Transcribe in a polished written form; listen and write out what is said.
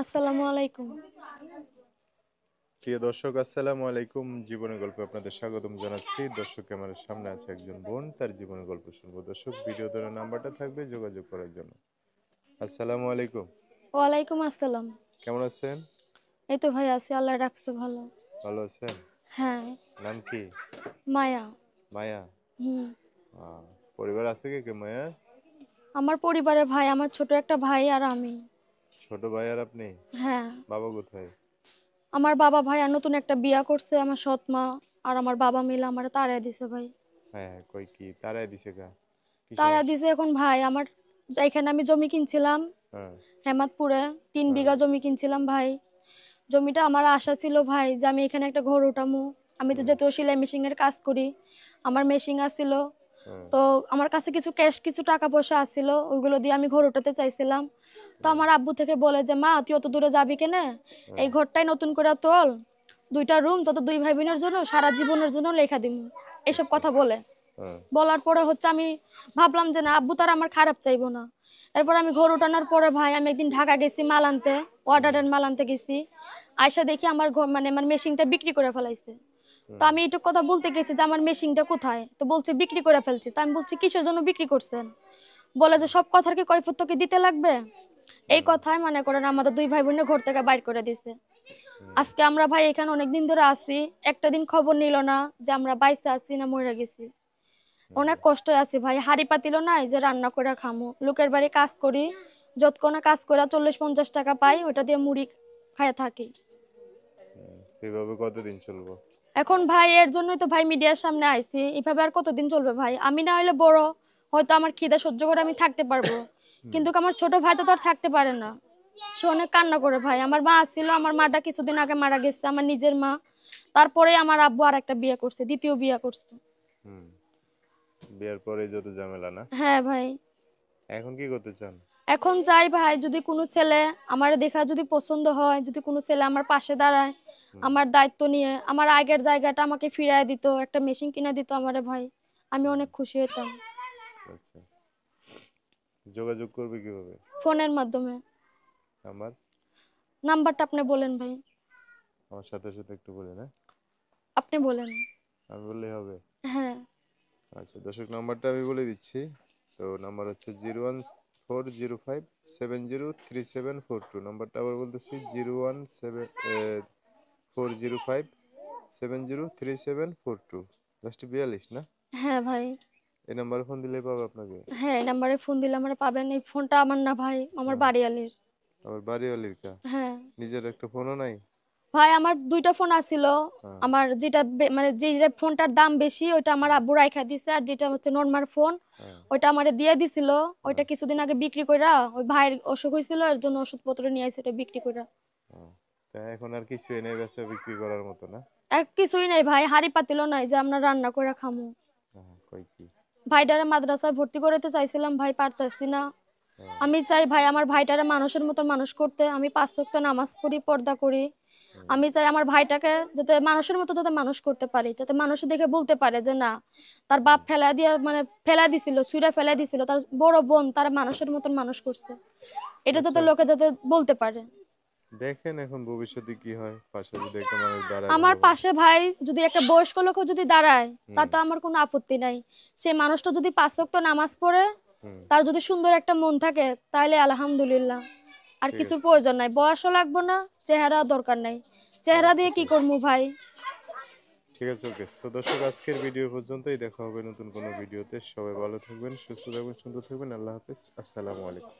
আসসালামু আলাইকুম। প্রিয় দর্শক, আসসালামু আলাইকুম। জীবনের গল্পে আপনাদের স্বাগতম জানাচ্ছি। দর্শক, আমার সামনে আছে একজন বোন, তার জীবনের গল্প শুনবো। দর্শক, ভিডিও ধরে নাম্বারটা থাকবে যোগাযোগ করার জন্য। আসসালামু আলাইকুম। ওয়ালাইকুম আসসালাম। কেমন আছেন? এই তো ভাই আছি, আল্লাহ রাখছে ভালো। ভালো আছেন? হ্যাঁ। নাম কি? মায়া। মায়া। হুম। আহ, পরিবার আছে কে কে মায়া? আমার পরিবারে ভাই, আমার ছোট একটা ভাই আর আমি। ছোট ভাই আর আপনি? হ্যাঁ। বাবা কোথায়? আমার বাবা ভাই আর নতুন একটা বিয়া করছে, আমার সৎ মা আর আমার বাবা মিলে আমার তাড়ায় দিছে ভাই। হ্যাঁ হ্যাঁ, কই কি তারাই দিছে গা? কি তাড়ায় সমস্যা? দিছে এখন ভাই আমার, এখানে আমি জমি কিনছিলাম হ্যাঁ। হেমাদপুরে, 3 বিঘা হ্যাঁ। জমি কিনছিলাম ভাই। জমিটা আমার আশা ছিল ভাই যে আমি এখানে একটা ঘর উঠামু। আমি তো হুম। যেহেতু সেলাই মেশিনের কাজ করি, আমার মেশিন আসছিল। হ্যাঁ। তো আমার কাছে কিছু ক্যাশ, কিছু টাকা পয়সা আসছিল, ওইগুলো দিয়ে আমি ঘর উঠাতে চাইছিলাম। তো হ্যাঁ। আমার আব্বু থেকে বলে যে মা তুই অত দূরে যাবি কেনে, এই হ্যাঁ। ঘরটাই নতুন করে তোল, 2টা রুম, তত 2 ভাই বোনের জন্য সারা জীবনের জন্য লেখা দিব, এইসব আচ্ছা। কথা বলে। হ্যাঁ। বলার পরে হচ্ছে আমি ভাবলাম যে না, আব্বু তার আমার খারাপ চাইবো না। এরপর আমি ঘর উঠানোর পরে ভাই আমি একদিন ঢাকা গেছি মাল আনতে, হুম। অর্ডারের মাল আনতে গেছি। আয়সা দেখি আমার ঘর মানে আমার মেশিনটা বিক্রি করে ফেলাইছে। তো হুম। আমি একটু কথা বলতে গেছি যে আমার মেশিনটা কোথায়, তো বলছে বিক্রি করে ফেলছি। তো আমি বলছি কিসের জন্য বিক্রি করছেন? বলে যে সব কথার কি কৈফিয়ত তোকে দিতে লাগবে। এই হুম। কথাই মনে করেন আমাদের 2 ভাই বোনের ঘর থেকে বাইর করে দিছে। হুম। আজকে আমরা ভাই এখানে অনেকদিন ধরে আছি, একটা দিন খবর নিল না যে আমরা বাইসে আছি না মরে গেছি। হুম। অনেক কষ্ট আছে ভাই, হাড়ি পাতিলও নাই যে রান্না করে খামো, লোকের বাড়ি কাজ করি, যতক্ষণে কাজ করে 40-50 টাকা পাই, ওটা দিয়ে মুড়ি খায় থাকি। এভাবে কতদিন চলবো? এখন ভাই এর জন্যই তো ভাই মিডিয়ার সামনে আইছি, এভাবে আর কতদিন চলবে ভাই? আমি না হলে বড়, হয়তো আমার খিদে সহ্য করে আমি থাকতে পারবো, হুম। কিন্তু আমার ছোট ভাই তো আর থাকতে পারে না। সে অনেক কান্না করে ভাই। আমার মা ছিল, আমার মাটা কিছুদিন আগে মারা গেছে, আমার নিজের মা। তারপরে আমার আব্বু আর একটা বিয়ে করছে, দ্বিতীয় বিয়ে করছে। হুম। বিয়ের পরে যত ঝামেলা না? হ্যাঁ ভাই। এখন কি করতে চান? এখন চাই ভাই যদি কোনো ছেলে আমার দেখা যদি পছন্দ হয়, যদি কোনো ছেলে আমার পাশে দাঁড়ায়, হুম। আমার দায়িত্ব নিয়ে আমার আগের জায়গাটা আমাকে ফিরিয়ে দিত, একটা মেশিন কিনে দিত আমারে ভাই, আমি হুম। অনেক খুশি হতাম। আচ্ছা, যোগাযোগ করবে কিভাবে? ফোনের মাধ্যমে। আমার নাম্বারটা আপনি বলেন ভাই। আমার সাথে সাথে একটু বলে না? আপনি বলেন। আমি বললেই হবে? হ্যাঁ। আচ্ছা দর্শক, নাম্বারটা আমি বলে দিচ্ছি। তো নাম্বার হচ্ছে 01405703742। নাম্বারটা আবার বলতেছি, 0170405703742। লাস্টে 42 না? হ্যাঁ ভাই। এই নাম্বারে ফোন দিলেই পাবে আপনাকে। হ্যাঁ, এই নাম্বারে ফোন দিলে আমার পাবেন। এই ফোনটা আমার না ভাই, আমার হ্যাঁ। বাড়িয়ালির। আবার বাড়িওয়ালির কা? হ্যাঁ নিজের একটা ফোনও নাই? ভাই, আমার 2টা ফোন আছিল। হ্যাঁ। আমার যেটা মানে যে ফোনটার দাম বেশি ওইটা আমার আব্বু রাইখা দিছে, আর যেটা হচ্ছে নরমাল ফোন হ্যাঁ। ওইটা আমারে দিয়ে দিছিল। ওইটা হ্যাঁ। কিছুদিন আগে বিক্রি কইরা, ওই ভাইয়ের অসুখ হয়েছিল এর জন্য ওষুধপত্র নিয়ে আইছে, ওটা বিক্রি কইরা। হ্যাঁ। তা এখন আর কিছু এনে বেচা বিক্রি করার মতো না? আর কিছুই নাই ভাই, হাড়ি পাতিলও নাই যে আমরা রান্না করে খামু। হ্যাঁ, কই কি? ভাইটারে মাদ্রাসায় ভর্তি করতে চাইছিলাম ভাই, পারতাছি না। হ্যাঁ। আমি চাই ভাই আমার ভাইটারে মানুষের মতো মানুষ করতে, আমি 5 ওয়াক্ত নামাজ পড়ি, পর্দা করি। হুম। আমি চাই আমার ভাইটাকে যাতে মানুষের মতো যাতে মানুষ করতে পারি, যাতে মানুষ দেখে বলতে পারে যে না, তার বাপ হুম। ফেলা দিয়ে মানে ফেলা দিছিল, ছুঁড়ে ফেলা দিছিল, তার বড় বোন তার মানুষের মতন মানুষ করছে, এটা যাতে আচ্ছা, লোকে যাতে বলতে পারে। দেখেন এখন ভবিষ্যতে কি হয়, পাশে যদি একটা মানুষ দাঁড়ায় আমার ভালো ভালো। পাশে ভাই যদি একটা বয়স্ক লোকও যদি দাঁড়ায়, হুম। তাতে আমার কোনো আপত্তি নাই। সে মানুষটা যদি 5 ওয়াক্ত নামাজ পড়ে, হুম। তার যদি সুন্দর একটা মন থাকে, তাহলে আলহামদুলিল্লাহ। আর ঠিক কিছুর আছে। প্রয়োজন নাই, বয়সও লাগবে না, চেহারা দরকার নাই। চেহারা আচ্ছা, দিয়ে কি ঠিক আছে। করবো ভাই? ঠিক আছে, ওকে। সো দর্শক, আজকের ভিডিও পর্যন্তই। দেখা হবে নতুন কোনো ভিডিওতে। সবাই ভালো থাকবেন, সুস্থ থাকবেন, সুন্দর থাকবেন। আল্লাহ হাফেজ। আসসালামু আলাইকুম।